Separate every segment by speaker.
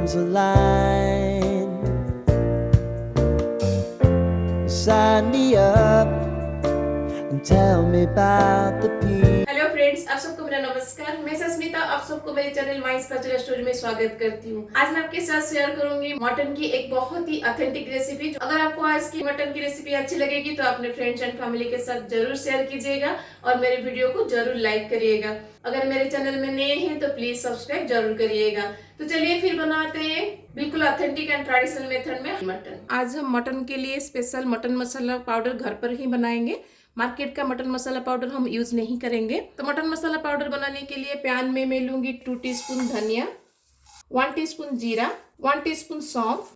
Speaker 1: stars align. Sign me up and tell me about the peace.
Speaker 2: Hello friends, आप सबको मेरा नमस्कार। मैं सस्मिता आप सबको मेरे चैनल माई स्पेशल स्टोरी में स्वागत करती हूँ। आज मैं आपके साथ शेयर करूंगी मटन की एक बहुत ही ऑथेंटिक रेसिपी। अगर आपको आज की मटन की रेसिपी अच्छी लगेगी तो अपने फ्रेंड्स एंड फैमिली के साथ जरूर शेयर कीजिएगा और मेरे वीडियो को जरूर लाइक करिएगा। अगर मेरे चैनल में नए हैं तो प्लीज सब्सक्राइब जरूर करिएगा। तो चलिए फिर बनाते हैं बिल्कुल ऑथेंटिक एंड ट्रेडिशनल मेथड में मटन। आज हम मटन के लिए स्पेशल मटन मसाला पाउडर घर पर ही बनाएंगे। मार्केट का मटन मसाला पाउडर हम यूज नहीं करेंगे। तो मटन मसाला पाउडर बनाने के लिए पैन में मैं लूंगी 2 टीस्पून धनिया, 1 टीस्पून जीरा, 1 टीस्पून सौंफ,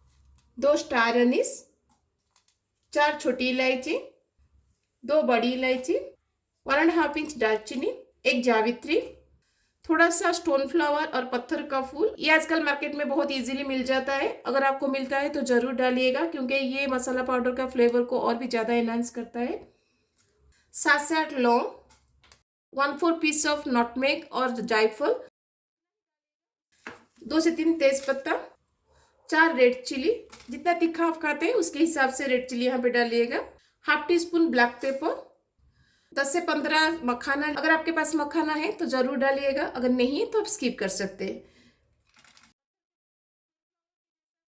Speaker 2: 2 स्टार अनीस, 4 छोटी इलायची, 2 बड़ी इलायची, 1.5 इंच दालचीनी, 1 जावित्री, थोड़ा सा स्टोन फ्लावर और पत्थर का फूल। ये आजकल मार्केट में बहुत इजीली मिल जाता है। अगर आपको मिलता है तो जरूर डालिएगा क्योंकि ये मसाला पाउडर का फ्लेवर को और भी ज्यादा एनहांस करता है। 7 से 8 लौंग, 1/4 पीस ऑफ नटमेग और जायफल, 2 से 3 तेज पत्ता, 4 रेड चिली। जितना तीखा आप खाते हैं उसके हिसाब से रेड चिली यहाँ पे डालिएगा। 1/2 टीस्पून ब्लैक पेपर, 10 से 15 मखाना। अगर आपके पास मखाना है तो जरूर डालिएगा, अगर नहीं है तो आप स्किप कर सकते हैं।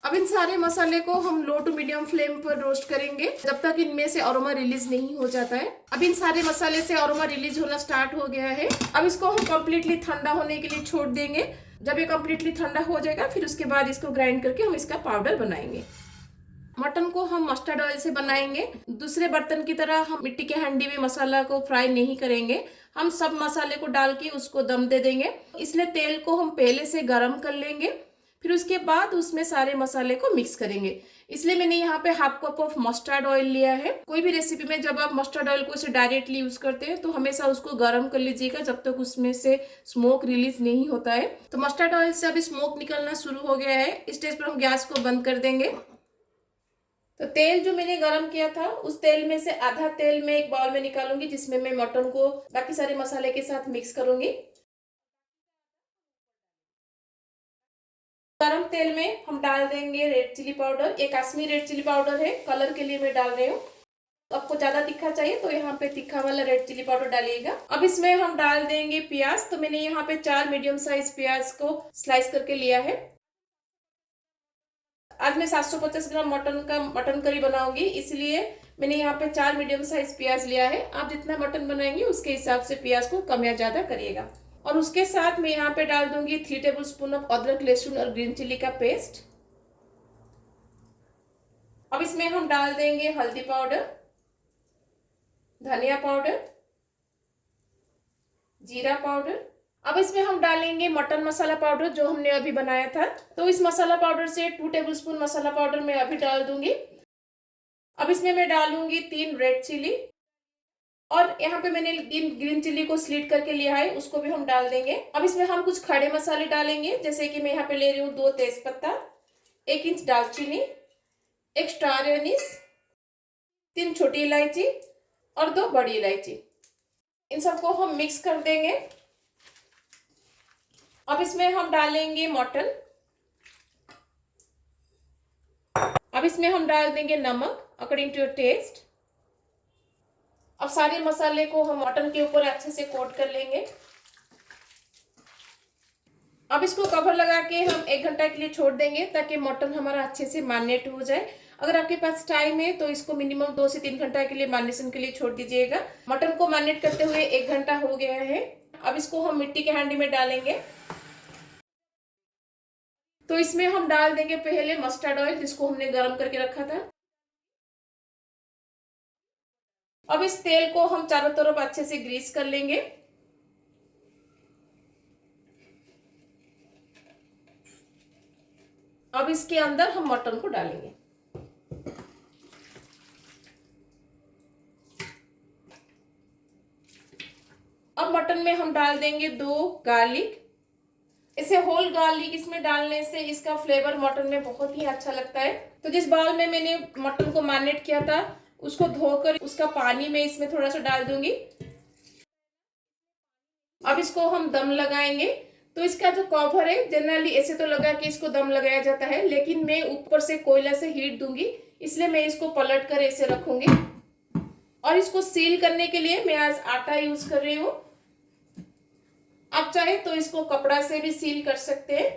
Speaker 2: अब इन सारे मसाले को हम लो टू मीडियम फ्लेम पर रोस्ट करेंगे जब तक इनमें से अरोमा रिलीज नहीं हो जाता है। अब इन सारे मसाले से अरोमा रिलीज होना स्टार्ट हो गया है। अब इसको हम कंप्लीटली ठंडा होने के लिए छोड़ देंगे। जब ये कंप्लीटली ठंडा हो जाएगा फिर उसके बाद इसको ग्राइंड करके हम इसका पाउडर बनाएंगे। मटन को हम मस्टर्ड ऑयल से बनाएंगे। दूसरे बर्तन की तरह हम मिट्टी के हांडी में मसाला को फ्राई नहीं करेंगे। हम सब मसाले को डाल के उसको दम दे देंगे। इसलिए तेल को हम पहले से गर्म कर लेंगे, फिर उसके बाद उसमें सारे मसाले को मिक्स करेंगे। इसलिए मैंने यहाँ पे 1/2 कप ऑफ मस्टर्ड ऑयल लिया है। कोई भी रेसिपी में जब आप मस्टर्ड ऑयल को इसे डायरेक्टली यूज करते हैं तो हमेशा उसको गर्म कर लीजिएगा जब तक उसमें से स्मोक रिलीज नहीं होता है। तो मस्टर्ड ऑयल से अभी स्मोक निकलना शुरू हो गया है। इस स्टेज पर हम गैस को बंद कर देंगे। तो तेल जो मैंने गरम किया था उस तेल में से आधा तेल मैं एक बाउल में निकालूंगी जिसमें मैं मटन को बाकी सारे मसाले के साथ मिक्स करूंगी। गरम तेल में हम डाल देंगे रेड चिली पाउडर। ये कश्मीरी रेड चिली पाउडर है, कलर के लिए मैं डाल रही हूँ। आपको ज्यादा तीखा चाहिए तो यहाँ पे तीखा वाला रेड चिली पाउडर डालिएगा। अब इसमें हम डाल देंगे प्याज। तो मैंने यहाँ पे 4 मीडियम साइज प्याज को स्लाइस करके लिया है। आज मैं 750 ग्राम मटन करी बनाऊंगी, इसलिए मैंने यहाँ पे 4 मीडियम साइज प्याज लिया है। आप जितना मटन बनाएंगे उसके हिसाब से प्याज को कम या ज्यादा करिएगा। और उसके साथ मैं यहाँ पे डाल दूंगी 3 टेबलस्पून ऑफ अदरक, लहसुन और ग्रीन चिली का पेस्ट। अब इसमें हम डाल देंगे हल्दी पाउडर, धनिया पाउडर, जीरा पाउडर। अब इसमें हम डालेंगे मटन मसाला पाउडर जो हमने अभी बनाया था। तो इस मसाला पाउडर से 2 टेबलस्पून मसाला पाउडर मैं अभी डाल दूंगी। अब इसमें मैं डालूंगी 3 रेड चिली और यहाँ पे मैंने 3 ग्रीन चिली को स्लिट करके लिया है, उसको भी हम डाल देंगे। अब इसमें हम कुछ खड़े मसाले डालेंगे, जैसे कि मैं यहाँ पे ले रही हूँ 2 तेज पत्ता, 1 इंच दालचीनी, 1 स्टार एनिस, 3 छोटी इलायची और 2 बड़ी इलायची। इन सबको हम मिक्स कर देंगे। अब इसमें हम डालेंगे मटन। अब इसमें हम डाल देंगे नमक अकॉर्डिंग टू योर टेस्ट। अब सारे मसाले को हम मटन के ऊपर अच्छे से कोट कर लेंगे। अब इसको कवर लगा के हम 1 घंटा के लिए छोड़ देंगे ताकि मटन हमारा अच्छे से मैरिनेट हो जाए। अगर आपके पास टाइम है तो इसको मिनिमम 2 से 3 घंटा के लिए मैरिनेशन के लिए छोड़ दीजिएगा। मटन को मैरिनेट करते हुए 1 घंटा हो गया है। अब इसको हम मिट्टी के हांडी में डालेंगे। तो इसमें हम डाल देंगे पहले मस्टर्ड ऑयल जिसको हमने गर्म करके रखा था। अब इस तेल को हम चारों तरफ अच्छे से ग्रीस कर लेंगे। अब इसके अंदर हम मटन को डालेंगे। अब मटन में हम डाल देंगे 2 गार्लिक। इसे होल गार्लिक इसमें डालने से इसका फ्लेवर मटन में बहुत ही अच्छा लगता है। तो जिस बाउल में मैंने मटन को मैरिनेट किया था उसको धोकर उसका पानी में इसमें थोड़ा सा डाल दूंगी। अब इसको हम दम लगाएंगे तो इसका जो कवर है जनरली ऐसे तो लगा कि इसको दम लगाया जाता है, लेकिन मैं ऊपर से कोयला से हीट दूंगी, इसलिए मैं इसको पलट कर ऐसे रखूंगी। और इसको सील करने के लिए मैं आज आटा यूज कर रही हूँ। आप चाहे तो इसको कपड़ा से भी सील कर सकते हैं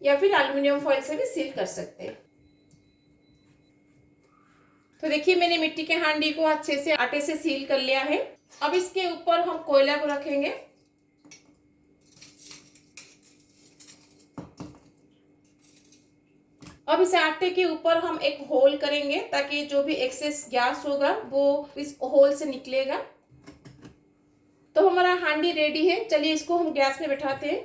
Speaker 2: या फिर एल्युमिनियम फॉइल से भी सील कर सकते हैं। तो देखिए मैंने मिट्टी के हांडी को अच्छे से आटे से सील कर लिया है। अब इसके ऊपर हम कोयला को रखेंगे। अब इस आटे के ऊपर हम एक होल करेंगे ताकि जो भी एक्सेस गैस होगा वो इस होल से निकलेगा। तो हमारा हांडी रेडी है, चलिए इसको हम गैस में बैठाते हैं।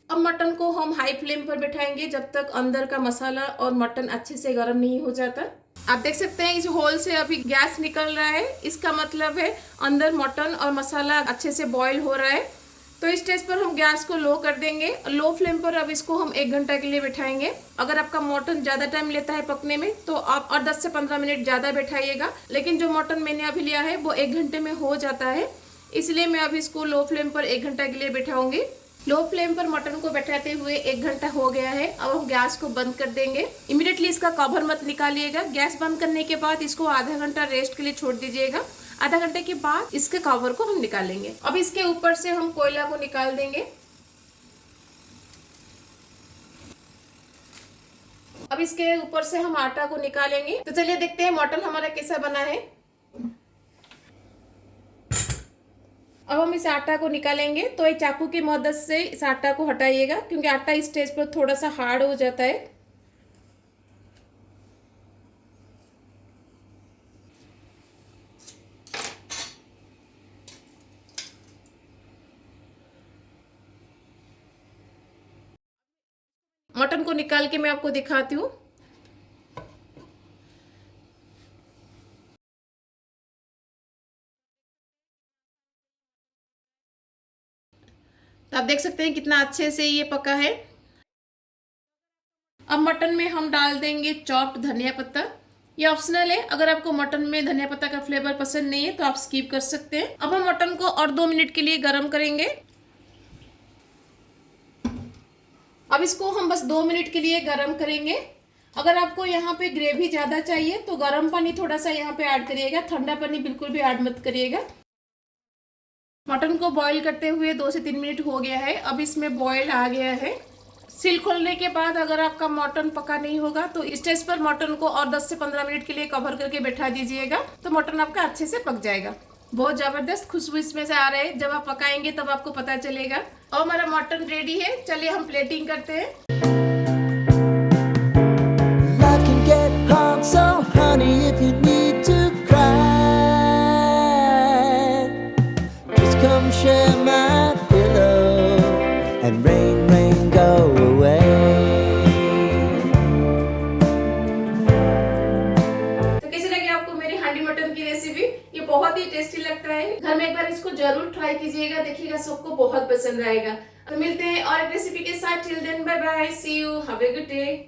Speaker 2: अब मटन को हम हाई फ्लेम पर बैठाएंगे जब तक अंदर का मसाला और मटन अच्छे से गर्म नहीं हो जाता। आप देख सकते हैं इस होल से अभी गैस निकल रहा है, इसका मतलब है अंदर मटन और मसाला अच्छे से बॉईल हो रहा है। तो इस स्टेज पर हम गैस को लो कर देंगे। लो फ्लेम पर अब इसको हम 1 घंटा के लिए बैठाएंगे। अगर आपका मटन ज़्यादा टाइम लेता है पकने में तो आप और 10 से 15 मिनट ज़्यादा बैठाइएगा, लेकिन जो मटन मैंने अभी लिया है वो 1 घंटे में हो जाता है, इसलिए मैं अभी इसको लो फ्लेम पर 1 घंटा के लिए बैठाऊंगी। लो फ्लेम पर मटन को बैठाते हुए 1 घंटा हो गया है। अब हम गैस को बंद कर देंगे। इमीडिएटली इसका कवर मत निकालिएगा। गैस बंद करने के बाद इसको आधा घंटा रेस्ट के लिए छोड़ दीजिएगा। आधा घंटे के बाद इसके कवर को हम निकालेंगे। अब इसके ऊपर से हम कोयला को निकाल देंगे। अब इसके ऊपर से हम आटा को निकालेंगे। तो चलिए देखते हैं मटन हमारा कैसा बना है। अब हम इस आटा को निकालेंगे, तो एक चाकू की मदद से इस आटा को हटाइएगा क्योंकि आटा इस स्टेज पर थोड़ा सा हार्ड हो जाता है। मटन को निकाल के मैं आपको दिखाती हूँ। तो आप देख सकते हैं कितना अच्छे से ये पका है। अब मटन में हम डाल देंगे चॉप्ड धनिया पत्ता। ये ऑप्शनल है, अगर आपको मटन में धनिया पत्ता का फ्लेवर पसंद नहीं है तो आप स्किप कर सकते हैं। अब हम मटन को और 2 मिनट के लिए गर्म करेंगे। अब इसको हम बस 2 मिनट के लिए गर्म करेंगे। अगर आपको यहाँ पे ग्रेवी ज़्यादा चाहिए तो गर्म पानी थोड़ा सा यहाँ पे ऐड करिएगा, ठंडा पानी बिल्कुल भी ऐड मत करिएगा। मटन को बॉईल करते हुए 2 से 3 मिनट हो गया है। अब इसमें बॉईल आ गया है। सील खोलने के बाद अगर आपका मटन पका नहीं होगा तो इस स्टेज पर मटन को और 10 से 15 मिनट के लिए कवर करके बैठा दीजिएगा, तो मटन आपका अच्छे से पक जाएगा। बहुत जबरदस्त खुशबू इसमें से आ रहा है, जब आप पकाएंगे तब आपको पता चलेगा। और हमारा मटन रेडी है, चलिए हम प्लेटिंग करते हैं।
Speaker 1: Life can get hard, so honey, if you need to cry, just come share my pillow and rain, rain, go away.
Speaker 2: तो कैसी लगी आपको मेरी हांडी मटन की रेसिपी? ये बहुत ही टेस्टी लगता है, घर में एक बार इसको जरूर ट्राई कीजिएगा, देखिएगा सबको बहुत पसंद आएगा। तो मिलते हैं और एक रेसिपी के साथ। Till then bye bye, see you, have a good day.